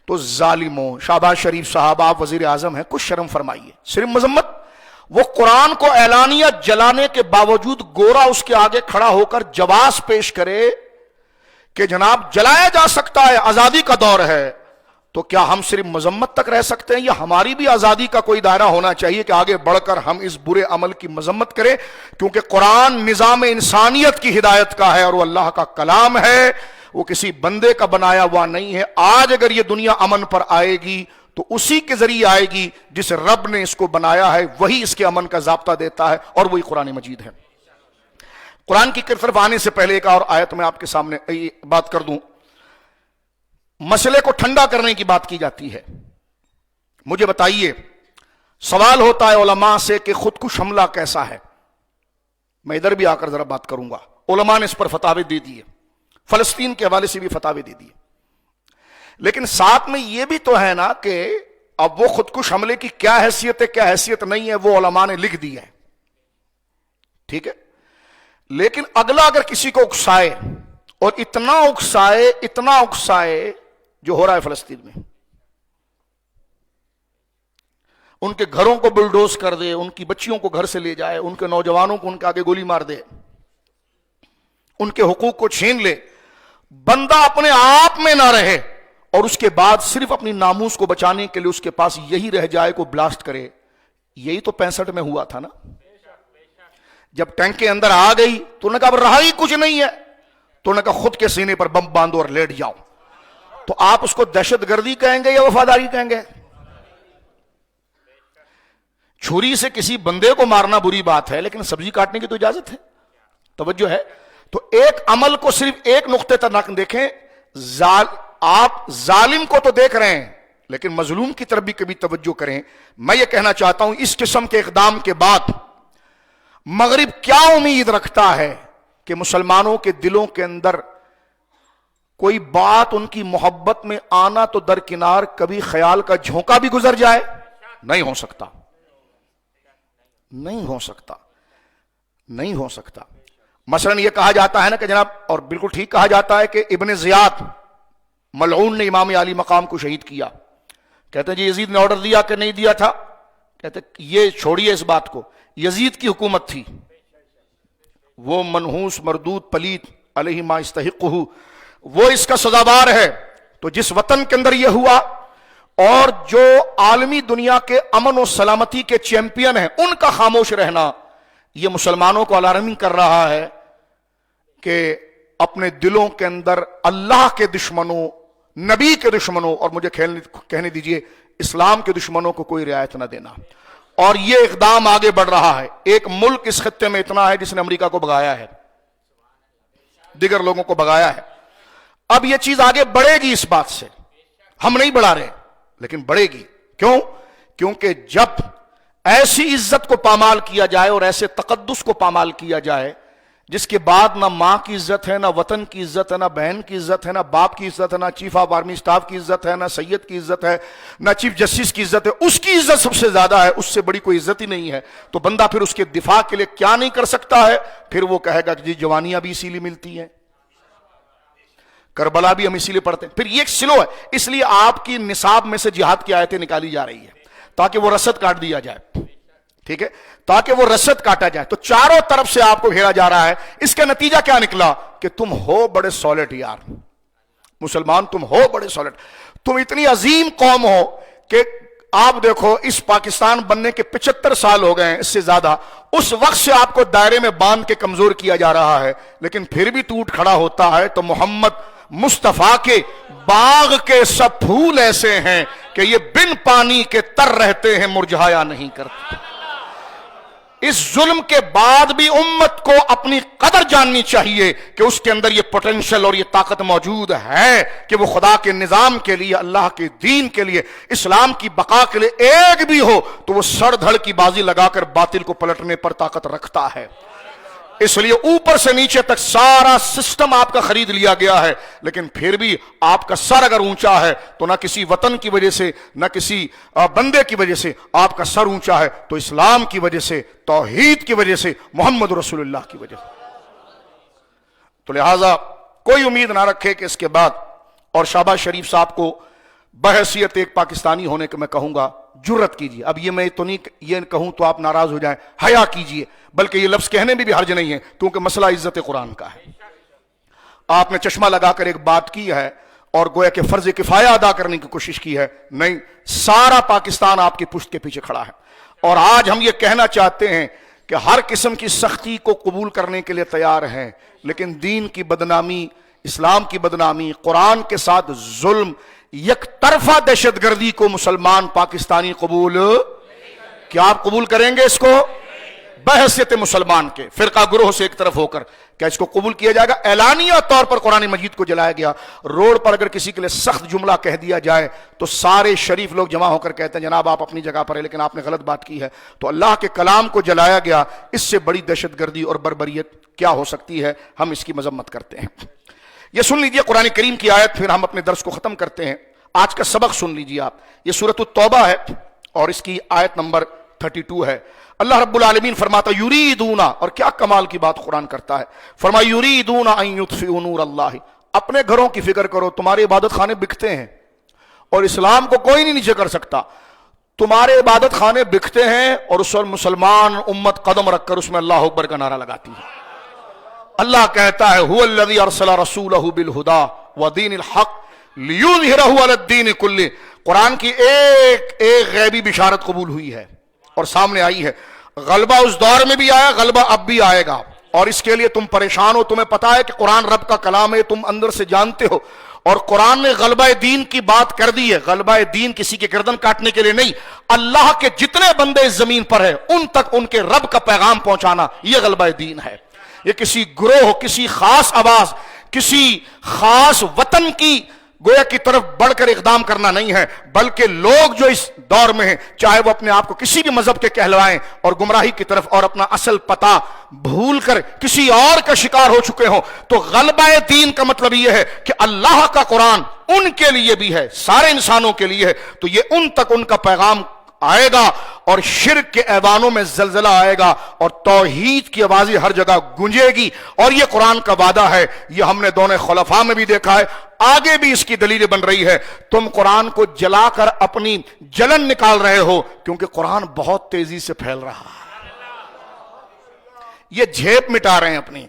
تو ظالموں، شہباز شریف صاحب آپ وزیر اعظم ہیں، کچھ شرم فرمائیے. صرف مذمت، وہ قرآن کو اعلانیہ جلانے کے باوجود گورا اس کے آگے کھڑا ہو کر جواز پیش کرے کہ جناب جلایا جا سکتا ہے، آزادی کا دور ہے. تو کیا ہم صرف مذمت تک رہ سکتے ہیں یا ہماری بھی آزادی کا کوئی دائرہ ہونا چاہیے کہ آگے بڑھ کر ہم اس برے عمل کی مذمت کریں؟ کیونکہ قرآن نظام انسانیت کی ہدایت کا ہے اور وہ اللہ کا کلام ہے، وہ کسی بندے کا بنایا ہوا نہیں ہے. آج اگر یہ دنیا امن پر آئے گی تو اسی کے ذریعے آئے گی جس رب نے اس کو بنایا ہے، وہی اس کے امن کا ضابطہ دیتا ہے اور وہی قرآن مجید ہے. قرآن کی طرف آنے سے پہلے ایک اور آیت میں آپ کے سامنے بات کر دوں. مسئلے کو ٹھنڈا کرنے کی بات کی جاتی ہے. مجھے بتائیے، سوال ہوتا ہے علماء سے کہ خودکش حملہ کیسا ہے. میں ادھر بھی آ کر ذرا بات کروں گا. علماء نے اس پر فتاوی دے دیے، فلسطین کے حوالے سے بھی فتاوی دے دیے. لیکن ساتھ میں یہ بھی تو ہے نا کہ اب وہ خودکش حملے کی کیا حیثیت ہے کیا حیثیت نہیں ہے وہ علماء نے لکھ دی ہے، ٹھیک ہے. لیکن اگلا اگر کسی کو اکسائے اور اتنا اکسائے جو ہو رہا ہے فلسطین میں، ان کے گھروں کو بلڈوز کر دے، ان کی بچیوں کو گھر سے لے جائے، ان کے نوجوانوں کو ان کے آگے گولی مار دے، ان کے حقوق کو چھین لے، بندہ اپنے آپ میں نہ رہے اور اس کے بعد صرف اپنی ناموس کو بچانے کے لیے اس کے پاس یہی رہ جائے کو بلاسٹ کرے. یہی تو 65 میں ہوا تھا نا. جب ٹینک کے اندر آ گئی تو انہوں نے کہا رہا ہی کچھ نہیں ہے، تو انہوں نے کہا خود کے سینے پر بم باندھو اور لیٹ جاؤ. تو آپ اس کو دہشت گردی کہیں گے یا وفاداری کہیں گے؟ چھری سے کسی بندے کو مارنا بری بات ہے، لیکن سبزی کاٹنے کی تو اجازت ہے، توجہ ہے. تو ایک عمل کو صرف ایک نقطے تک دیکھیں. آپ ظالم کو تو دیکھ رہے ہیں لیکن مظلوم کی طرف بھی کبھی توجہ کریں. میں یہ کہنا چاہتا ہوں اس قسم کے اقدام کے بعد مغرب کیا امید رکھتا ہے کہ مسلمانوں کے دلوں کے اندر کوئی بات ان کی محبت میں آنا تو درکنار، کبھی خیال کا جھونکا بھی گزر جائے؟ نہیں ہو سکتا، نہیں ہو سکتا، نہیں ہو سکتا. مثلا یہ کہا جاتا ہے نا کہ جناب، اور بالکل ٹھیک کہا جاتا ہے کہ ابن زیاد ملعون نے امام علی مقام کو شہید کیا. کہتے ہیں جی یزید نے آرڈر دیا کہ نہیں دیا تھا؟ کہتے یہ چھوڑیے اس بات کو، یزید کی حکومت تھی، وہ منحوس مردود پلیت علیہ ما استحقہ، وہ اس کا سزاوار ہے. تو جس وطن کے اندر یہ ہوا، اور جو عالمی دنیا کے امن و سلامتی کے چیمپئن ہیں ان کا خاموش رہنا، یہ مسلمانوں کو الارمنگ کر رہا ہے کہ اپنے دلوں کے اندر اللہ کے دشمنوں، نبی کے دشمنوں، اور مجھے کہنے دیجئے اسلام کے دشمنوں کو کوئی رعایت نہ دینا. اور یہ اقدام آگے بڑھ رہا ہے. ایک ملک اس خطے میں اتنا ہے جس نے امریکہ کو بھگایا ہے، دیگر لوگوں کو بھگایا ہے. اب یہ چیز آگے بڑھے گی اس بات سے، ہم نہیں بڑھا رہے لیکن بڑھے گی. کیوں؟ کیونکہ جب ایسی عزت کو پامال کیا جائے اور ایسے تقدس کو پامال کیا جائے جس کے بعد نہ ماں کی عزت ہے، نہ وطن کی عزت ہے، نہ بہن کی عزت ہے، نہ باپ کی عزت ہے، نہ چیف آف آرمی اسٹاف کی عزت ہے، نہ سید کی عزت ہے، نہ چیف جسٹس کی عزت ہے، اس کی عزت سب سے زیادہ ہے، اس سے بڑی کوئی عزت ہی نہیں ہے. تو بندہ پھر اس کے دفاع کے لیے کیا نہیں کر سکتا ہے؟ پھر وہ کہے گا کہ جی جوانیاں بھی اسی لیے ملتی ہیں، کربلا بھی ہم اسی لیے پڑھتے ہیں. پھر یہ ایک سلو ہے. اس لیے آپ کی نصاب میں سے جہاد کی آیتیں نکالی جا رہی ہے تاکہ وہ رسد کاٹ دیا جائے. ٹھیک ہے، تاکہ وہ رسد کاٹا جائے. تو چاروں طرف سے آپ کو گھیرا جا رہا ہے. اس کا نتیجہ کیا نکلا کہ تم ہو بڑے سالڈ یار مسلمان، تم ہو بڑے سالڈ، تم اتنی عظیم قوم ہو کہ آپ دیکھو اس پاکستان بننے کے 75 سال ہو گئے ہیں، اس سے زیادہ. اس وقت سے آپ کو دائرے میں باندھ کے کمزور کیا جا رہا ہے، لیکن پھر بھی ٹوٹ کھڑا ہوتا ہے. تو محمد مصطفیٰ کے باغ کے سب پھول ایسے ہیں کہ یہ بن پانی کے تر رہتے ہیں، مرجھایا نہیں کرتے. اس ظلم کے بعد بھی امت کو اپنی قدر جاننی چاہیے کہ اس کے اندر یہ پوٹینشل اور یہ طاقت موجود ہے کہ وہ خدا کے نظام کے لیے، اللہ کے دین کے لیے، اسلام کی بقا کے لیے ایک بھی ہو تو وہ سڑ دھڑ کی بازی لگا کر باطل کو پلٹنے پر طاقت رکھتا ہے. اس لیے اوپر سے نیچے تک سارا سسٹم آپ کا خرید لیا گیا ہے، لیکن پھر بھی آپ کا سر اگر اونچا ہے تو نہ کسی وطن کی وجہ سے، نہ کسی بندے کی وجہ سے. آپ کا سر اونچا ہے تو اسلام کی وجہ سے، توحید کی وجہ سے، محمد رسول اللہ کی وجہ سے. تو لہٰذا کوئی امید نہ رکھے کہ اس کے بعد، اور شہباز شریف صاحب کو بحیثیت ایک پاکستانی ہونے کے میں کہوں گا جرت کیجیے. اب یہ میں تو نہیں یہ کہوں تو آپ ناراض ہو جائیں، حیا کیجیے. بلکہ یہ لفظ کہنے میں بھی حرج نہیں ہے کیونکہ مسئلہ عزت قرآن کا ہے. آپ نے چشمہ لگا کر ایک بات کی ہے اور گویا کہ فرض کفایہ ادا کرنے کی کوشش کی ہے. نہیں، سارا پاکستان آپ کی پشت کے پیچھے کھڑا ہے. اور آج ہم یہ کہنا چاہتے ہیں کہ ہر قسم کی سختی کو قبول کرنے کے لیے تیار ہیں، لیکن دین کی بدنامی، اسلام کی بدنامی، قرآن کے ساتھ ظلم، یک طرفہ دہشت گردی کو مسلمان پاکستانی قبول، کیا آپ قبول کریں گے اس کو؟ بحیثیت مسلمان کے فرقہ گروہ سے ایک طرف ہو کر کیا اس کو قبول کیا جائے گا؟ اعلانیہ طور پر قرآن مجید کو جلایا گیا. روڈ پر اگر کسی کے لیے سخت جملہ کہہ دیا جائے تو سارے شریف لوگ جمع ہو کر کہتے ہیں جناب آپ اپنی جگہ پر ہیں لیکن آپ نے غلط بات کی ہے. تو اللہ کے کلام کو جلایا گیا، اس سے بڑی دہشت گردی اور بربریت کیا ہو سکتی ہے؟ ہم اس کی مذمت کرتے ہیں. یہ سن لیجئے قرآن کریم کی آیت، پھر ہم اپنے درس کو ختم کرتے ہیں. آج کا سبق سن لیجئے آپ. یہ سورۃ التوبہ ہے اور اس کی آیت نمبر 32 ہے. اللہ رب العالمین فرماتا یریدون، اور کیا کمال کی بات قرآن کرتا ہے، فرمایا یریدون ان یطفئوا نور اللہ. اپنے گھروں کی فکر کرو، تمہارے عبادت خانے بکتے ہیں اور اسلام کو کوئی نہیں نیچے کر سکتا. تمہارے عبادت خانے بکتے ہیں اور اس وقت مسلمان امت قدم رکھ کر اس میں اللہ اکبر کا نعرہ لگاتی ہے. اللہ کہتا ہے هو الذی ارسل رسولہ بالہدی ودین الحق لیظہرہ علی الدین کلہ. قرآن کی ایک ایک غیبی بشارت قبول ہوئی ہے اور سامنے آئی ہے. غلبہ اس دور میں بھی آیا، غلبہ اب بھی آئے گا، اور اس کے لیے تم پریشان ہو. تمہیں پتا ہے کہ قرآن رب کا کلام ہے، تم اندر سے جانتے ہو، اور قرآن نے غلبہ دین کی بات کر دی ہے. غلبہ دین کسی کے گردن کاٹنے کے لیے نہیں، اللہ کے جتنے بندے اس زمین پر ہیں ان تک ان کے رب کا پیغام پہنچانا، یہ غلبہ دین ہے. یہ کسی گروہ، کسی خاص آواز، کسی خاص وطن کی گویا کی طرف بڑھ کر اقدام کرنا نہیں ہے، بلکہ لوگ جو اس دور میں ہیں، چاہے وہ اپنے آپ کو کسی بھی مذہب کے کہلوائیں اور گمراہی کی طرف اور اپنا اصل پتہ بھول کر کسی اور کا شکار ہو چکے ہوں، تو غلبہ دین کا مطلب یہ ہے کہ اللہ کا قرآن ان کے لیے بھی ہے، سارے انسانوں کے لیے ہے. تو یہ ان تک ان کا پیغام آئے گا، اور شرک کے ایوانوں میں زلزلہ آئے گا، اور توحید کی آوازیں ہر جگہ گونجے گی. اور یہ قرآن کا وعدہ ہے، یہ ہم نے دونوں خلفاء میں بھی دیکھا ہے، آگے بھی اس کی دلیل بن رہی ہے. تم قرآن کو جلا کر اپنی جلن نکال رہے ہو، کیونکہ قرآن بہت تیزی سے پھیل رہا ہے. یہ جھیپ مٹا رہے ہیں اپنی.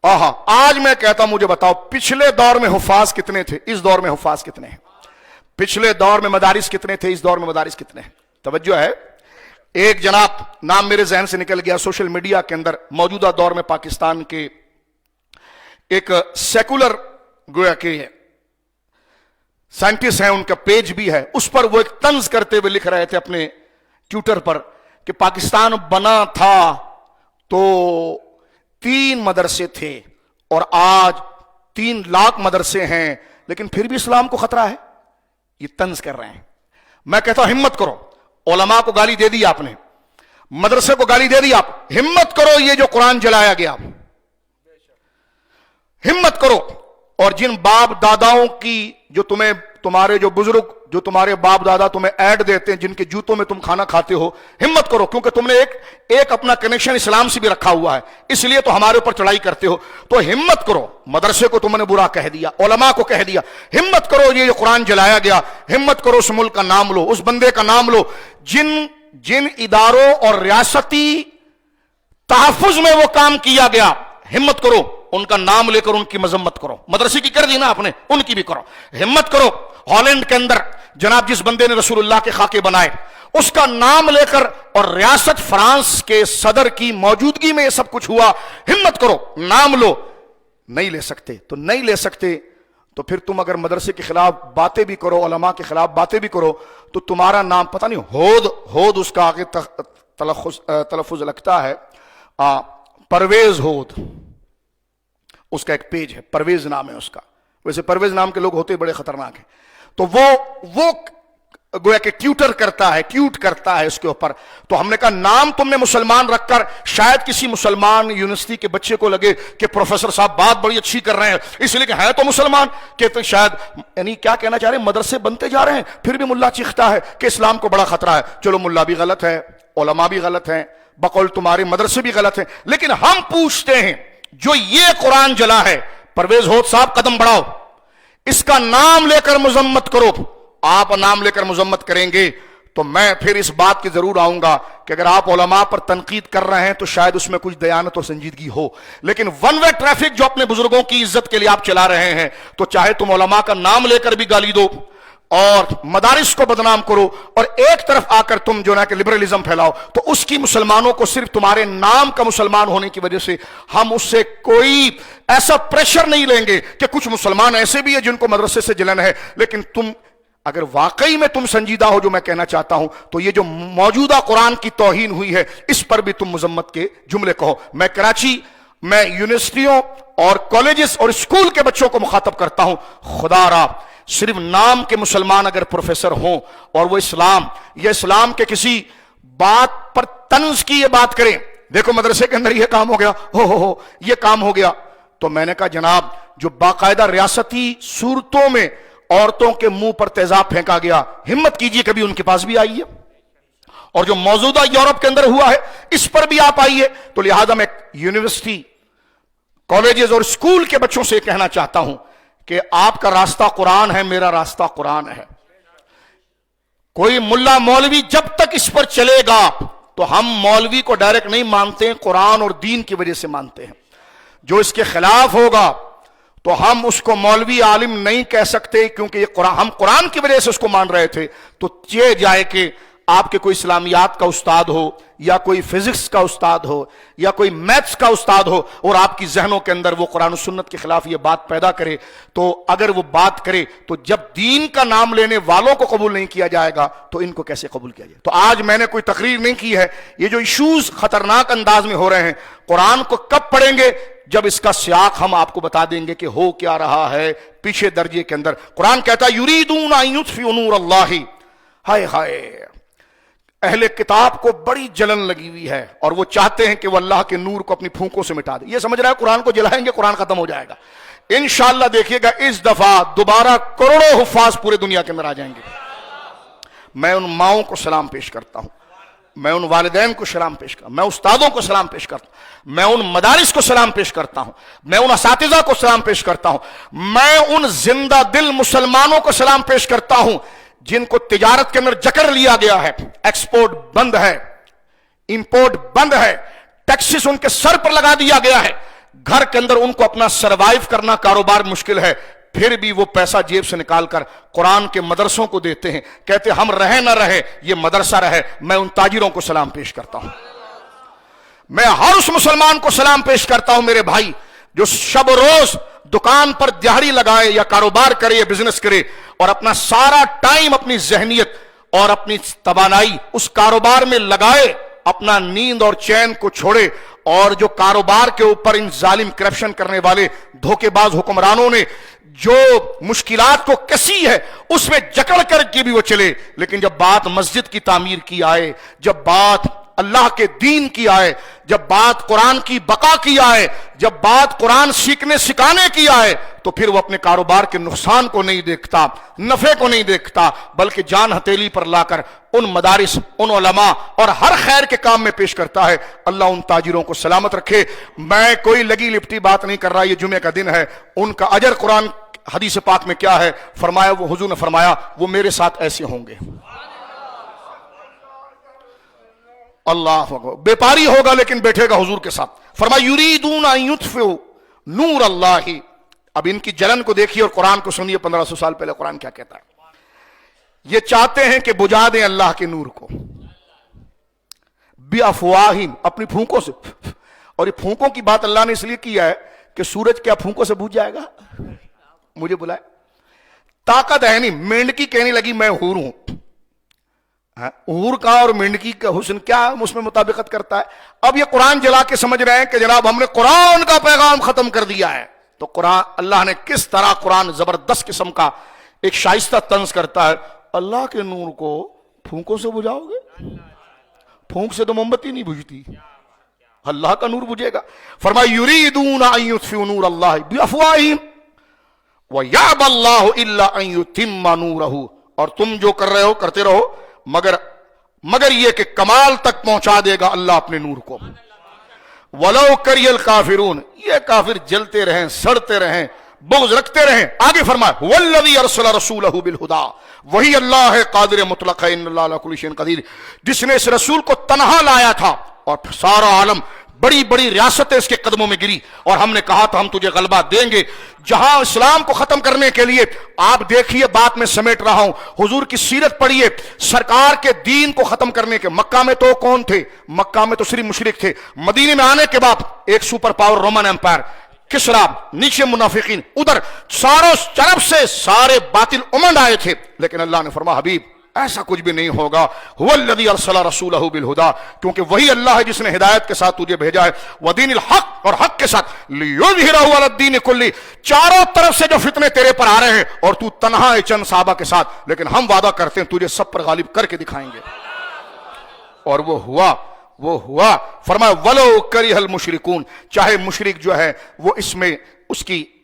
آج میں کہتا ہوں، مجھے بتاؤ پچھلے دور میں حفاظ کتنے تھے، اس دور میں حفاظ کتنے ہیں؟ پچھلے دور میں مدارس کتنے تھے، اس دور میں مدارس کتنے ہیں؟ توجہ ہے. ایک جناب نام میرے ذہن سے نکل گیا، سوشل میڈیا کے اندر موجودہ دور میں پاکستان کے ایک سیکولر گویا کہ سائنٹسٹ ہیں، ان کا پیج بھی ہے، اس پر وہ ایک طنز کرتے ہوئے لکھ رہے تھے اپنے ٹویٹر پر کہ پاکستان بنا تھا تو 3 مدرسے تھے اور آج 3 لاکھ مدرسے ہیں، لیکن پھر بھی اسلام کو خطرہ ہے. یہ طنز کر رہے ہیں. میں کہتا ہوں ہمت کرو، علماء کو گالی دے دی آپ نے، مدرسے کو گالی دے دی آپ، ہمت کرو، یہ جو قرآن جلایا گیا، ہمت کرو. اور جن باپ داداؤں کی جو تمہارے جو بزرگ، جو تمہارے باپ دادا تمہیں ایڈ دیتے ہیں، جن کے جوتوں میں تم کھانا کھاتے ہو، ہمت کرو، کیونکہ تم نے ایک اپنا کنیکشن اسلام سے بھی رکھا ہوا ہے، اس لیے تو ہمارے اوپر چڑھائی کرتے ہو. تو ہمت کرو، مدرسے کو تم نے برا کہہ دیا، علماء کو کہہ دیا، ہمت کرو، یہ جو قرآن جلایا گیا، ہمت کرو، اس ملک کا نام لو، اس بندے کا نام لو جن اداروں اور ریاستی تحفظ میں وہ کام کیا گیا، ہمت کرو، ان کا نام لے کر ان کی مذمت کرو. مدرسے کی کر دی نا آپ نے، ان کی بھی کرو. ہمت کرو، ہالینڈ کے اندر جناب جس بندے نے رسول اللہ کے خاکے بنائے، اس کا نام لے کر، اور ریاست فرانس کے صدر کی موجودگی میں یہ سب کچھ ہوا. ہمت کرو، نام لو. نہیں لے سکتے تو نہیں لے سکتے، تو پھر تم اگر مدرسے کے خلاف باتیں بھی کرو، علماء کے خلاف باتیں بھی کرو، تو تمہارا نام پتہ نہیں ہود اس کا آگے تلفظ لگتا ہے، پرویز ہود، اس کا ایک پیج ہے، پرویز نام ہے اس کا. ویسے پرویز نام کے لوگ ہوتے بڑے خطرناک ہیں. تو وہ گویا کہ ٹیوٹ کرتا ہے اس کے اوپر. تو ہم نے کہا نام تم نے مسلمان رکھ کر، شاید کسی مسلمان یونیورسٹی کے بچے کو لگے کہ پروفیسر صاحب بات بڑی اچھی کر رہے ہیں، اس لیے کہ ہے تو مسلمان، کہ تو شاید یعنی کیا کہنا چاہ رہے ہیں، مدرسے بنتے جا رہے ہیں، پھر بھی ملا چیختا ہے کہ اسلام کو بڑا خطرہ ہے. چلو ملا بھی غلط ہے، علماء بھی غلط ہیں، بقول تمہارے مدرسے بھی غلط ہیں، لیکن ہم پوچھتے ہیں جو یہ قرآن جلا ہے، پرویز ہود صاحب قدم بڑھاؤ، اس کا نام لے کر مذمت کرو. آپ نام لے کر مذمت کریں گے تو میں پھر اس بات کی ضرور آؤں گا کہ اگر آپ علماء پر تنقید کر رہے ہیں تو شاید اس میں کچھ دیانت اور سنجیدگی ہو، لیکن ون وے ٹریفک جو اپنے بزرگوں کی عزت کے لیے آپ چلا رہے ہیں، تو چاہے تم علماء کا نام لے کر بھی گالی دو اور مدارس کو بدنام کرو، اور ایک طرف آ کر تم جو نا کہ لبرلزم پھیلاؤ، تو اس کی مسلمانوں کو صرف تمہارے نام کا مسلمان ہونے کی وجہ سے ہم اس سے کوئی ایسا پریشر نہیں لیں گے کہ کچھ مسلمان ایسے بھی ہیں جن کو مدرسے سے جلن ہے. لیکن تم اگر واقعی میں تم سنجیدہ ہو جو میں کہنا چاہتا ہوں، تو یہ جو موجودہ قرآن کی توہین ہوئی ہے، اس پر بھی تم مذمت کے جملے کہو. میں کراچی میں یونیورسٹیوں اور کالجز اور اسکول کے بچوں کو مخاطب کرتا ہوں، خدا را صرف نام کے مسلمان اگر پروفیسر ہوں اور وہ اسلام یا اسلام کے کسی بات پر طنز کی یہ بات کریں، دیکھو مدرسے کے اندر یہ کام ہو گیا، ہو یہ کام ہو گیا، تو میں نے کہا جناب جو باقاعدہ ریاستی صورتوں میں عورتوں کے منہ پر تیزاب پھینکا گیا، ہمت کیجئے کبھی ان کے پاس بھی آئیے، اور جو موجودہ یورپ کے اندر ہوا ہے اس پر بھی آپ آئیے. تو لہذا میں یونیورسٹی، کالجز اور اسکول کے بچوں سے کہنا چاہتا ہوں کہ آپ کا راستہ قرآن ہے، میرا راستہ قرآن ہے. کوئی ملا مولوی جب تک اس پر چلے گا تو ہم مولوی کو ڈائریکٹ نہیں مانتے ہیں، قرآن اور دین کی وجہ سے مانتے ہیں. جو اس کے خلاف ہوگا تو ہم اس کو مولوی عالم نہیں کہہ سکتے، کیونکہ یہ ہم قرآن کی وجہ سے اس کو مان رہے تھے. تو یہ جائے کہ آپ کے کوئی اسلامیات کا استاد ہو یا کوئی فزکس کا استاد ہو یا کوئی میتھس کا استاد ہو اور آپ کی ذہنوں کے اندر وہ قرآن و سنت کے خلاف یہ بات پیدا کرے، تو اگر وہ بات کرے تو جب دین کا نام لینے والوں کو قبول نہیں کیا جائے گا تو ان کو کیسے قبول کیا جائے؟ تو آج میں نے کوئی تقریر نہیں کی ہے، یہ جو ایشوز خطرناک انداز میں ہو رہے ہیں، قرآن کو کب پڑھیں گے؟ جب اس کا سیاق ہم آپ کو بتا دیں گے کہ ہو کیا رہا ہے پیچھے درجے کے اندر۔ قرآن کہتا ہے یریدون ان یطفئوا نور اللہ، ہائے ہائے، اہل کتاب کو بڑی جلن لگی ہوئی ہے اور وہ چاہتے ہیں کہ وہ اللہ کے نور کو اپنی پھونکوں سے مٹا دے۔ یہ سمجھ رہا ہے قرآن کو جلائیں گے قرآن ختم ہو جائے گا۔ انشاءاللہ دیکھیے گا اس دفعہ دوبارہ کروڑوں حفاظ پورے دنیا کے اندر آ جائیں گے۔ میں ان ماؤں کو سلام پیش کرتا ہوں، میں ان والدین کو سلام پیش کرتا ہوں، میں استادوں کو سلام پیش کرتا ہوں، میں ان مدارس کو سلام پیش کرتا ہوں، میں ان اساتذہ کو سلام پیش کرتا ہوں، میں ان زندہ دل مسلمانوں کو سلام پیش کرتا ہوں جن کو تجارت کے اندر جکڑ لیا گیا ہے، ایکسپورٹ بند ہے، امپورٹ بند ہے، ٹیکسز ان کے سر پر لگا دیا گیا ہے، گھر کے اندر ان کو اپنا سروائیو کرنا کاروبار مشکل ہے، پھر بھی وہ پیسہ جیب سے نکال کر قرآن کے مدرسوں کو دیتے ہیں، کہتے ہم رہے نہ رہے یہ مدرسہ رہے۔ میں ان تاجروں کو سلام پیش کرتا ہوں، میں ہر اس مسلمان کو سلام پیش کرتا ہوں میرے بھائی جو شب و روز دکان پر دیہڑی لگائے یا کاروبار کرے یا بزنس کرے اور اپنا سارا ٹائم، اپنی ذہنیت اور اپنی توانائی اس کاروبار میں لگائے، اپنا نیند اور چین کو چھوڑے، اور جو کاروبار کے اوپر ان ظالم کرپشن کرنے والے دھوکے باز حکمرانوں نے جو مشکلات کو کسی ہے اس میں جکڑ کر کے بھی وہ چلے، لیکن جب بات مسجد کی تعمیر کی آئے، جب بات اللہ کے دین کی آئے، جب بات قرآن کی بقا کی آئے، جب بات قرآن سیکھنے سکھانے کی آئے، تو پھر وہ اپنے کاروبار کے نقصان کو نہیں دیکھتا، نفع کو نہیں دیکھتا، بلکہ جان ہتھیلی پر لا کر ان مدارس، ان علماء اور ہر خیر کے کام میں پیش کرتا ہے۔ اللہ ان تاجروں کو سلامت رکھے۔ میں کوئی لگی لپٹی بات نہیں کر رہا، یہ جمعے کا دن ہے، ان کا اجر قرآن حدیث پاک میں کیا ہے فرمایا، وہ حضور نے فرمایا وہ میرے ساتھ ایسے ہوں گے۔ اللہ اکبر، بیپاری ہوگا لیکن بیٹھے گا حضور کے ساتھ۔ فرمایا یریدون ان یطفئوا نور اللہ۔ اب ان کی جلن کو دیکھیے اور قرآن کو سنیے، 1500 سال پہلے قرآن کیا کہتا ہے۔ یہ چاہتے ہیں کہ بجھا دیں اللہ کے نور کو بِأَفْوَاهِمْ، اپنی پھونکوں سے۔ اور یہ پھونکوں کی بات اللہ نے اس لیے کیا ہے کہ سورج کیا پھونکوں سے بجھ جائے گا؟ مجھے بلائے، طاقت ہے نہیں۔ مینڈکی کہنے لگی میں حور ہوں، حور کا اور مینڈکی کا حسن کیا اس میں مطابقت کرتا ہے؟ اب یہ قرآن جلا کے سمجھ رہے ہیں کہ جناب ہم نے قرآن کا پیغام ختم کر دیا ہے۔ تو قرآن، اللہ نے کس طرح قرآن زبردست قسم کا ایک شائستہ طنز کرتا ہے، اللہ کے نور کو پھونکوں سے بجھاؤ گے؟ پھونک سے تو موم بتی نہیں بجھتی، اللہ کا نور بجھے گا۔ فرمایا یریدون ان یطفئوا نور اللہ بِأَفْوَاهِمْ وَيَأْبَى اللَّهُ إِلَّا أَن يُتِمَّ نُورَهُ، اور تم جو کر رہے ہو کرتے رہو، مگر یہ کہ کمال تک پہنچا دے گا اللہ اپنے نور کو۔ وَلَوْ كَرِهَ الْكَافِرُونَ، یہ کافر جلتے رہیں، سڑتے رہیں، بغض رکھتے رہیں۔ آگے فرمایا وَالَّذِي أَرْسَلَ رَسُولَهُ بِالْهُدَىٰ، وہی اللہ ہے قادر مطلق ہے، ان اللہ علی کل شیء قدیر، جس نے اس رسول کو تنہا لایا تھا اور سارا عالم، بڑی بڑی ریاستیں اس کے قدموں میں گری، اور ہم نے کہا تھا ہم تجھے غلبہ دیں گے۔ جہاں اسلام کو ختم کرنے کے لیے، آپ دیکھیے بات میں سمیٹ رہا ہوں، حضور کی سیرت پڑھیے، سرکار کے دین کو ختم کرنے کے، مکہ میں تو کون تھے؟ مکہ میں تو صرف مشرک تھے۔ مدینے میں آنے کے بعد ایک سپر پاور رومن امپائر، کسرا، نیچے منافقین، ادھر چاروں طرف سے سارے باطل امنڈ آئے تھے، لیکن اللہ نے فرمایا حبیب ایسا کچھ بھی نہیں ہوگا۔ هو الذی ارسل رسولہ بالہدیٰ، کیونکہ وہی اللہ ہے جس نے ہدایت کے ساتھ تجھے بھیجا ہے، ودین الحق، اور حق کے ساتھ، لیظہرہ علی الدین کلہ، چاروں طرف سے جو فتنے تیرے پر آ رہے ہیں اور تو تنہا ہے چند صحابہ کے ساتھ، لیکن ہم وعدہ کرتے ہیں تجھے سب پر غالب کر کے دکھائیں گے۔ اور وہ ہوا۔ فرمایا وَلَوْ كَرِهَ الْمُشْرِكُونَ، چاہے مشرک جو ہے وہ اس میں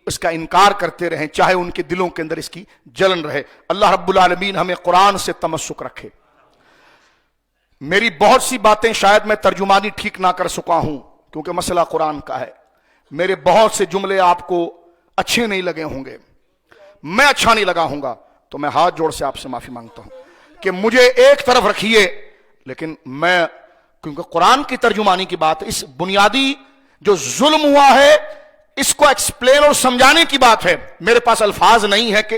اس کا انکار کرتے رہیں، چاہے ان کے دلوں کے اندر اس کی جلن رہے۔ اللہ رب العالمین ہمیں قرآن سے تمسک رکھے۔ میری بہت سی باتیں شاید میں ترجمانی ٹھیک نہ کر سکا ہوں کیونکہ مسئلہ قرآن کا ہے، میرے بہت سے جملے آپ کو اچھے نہیں لگے ہوں گے، میں اچھا نہیں لگا ہوں گا، تو میں ہاتھ جوڑ سے آپ سے معافی مانگتا ہوں کہ مجھے ایک طرف رکھیے، لیکن میں، کیونکہ قرآن کی ترجمانی کی بات، اس بنیادی جو ظلم ہوا ہے اس کو ایکسپلین اور سمجھانے کی بات ہے، میرے پاس الفاظ نہیں ہے کہ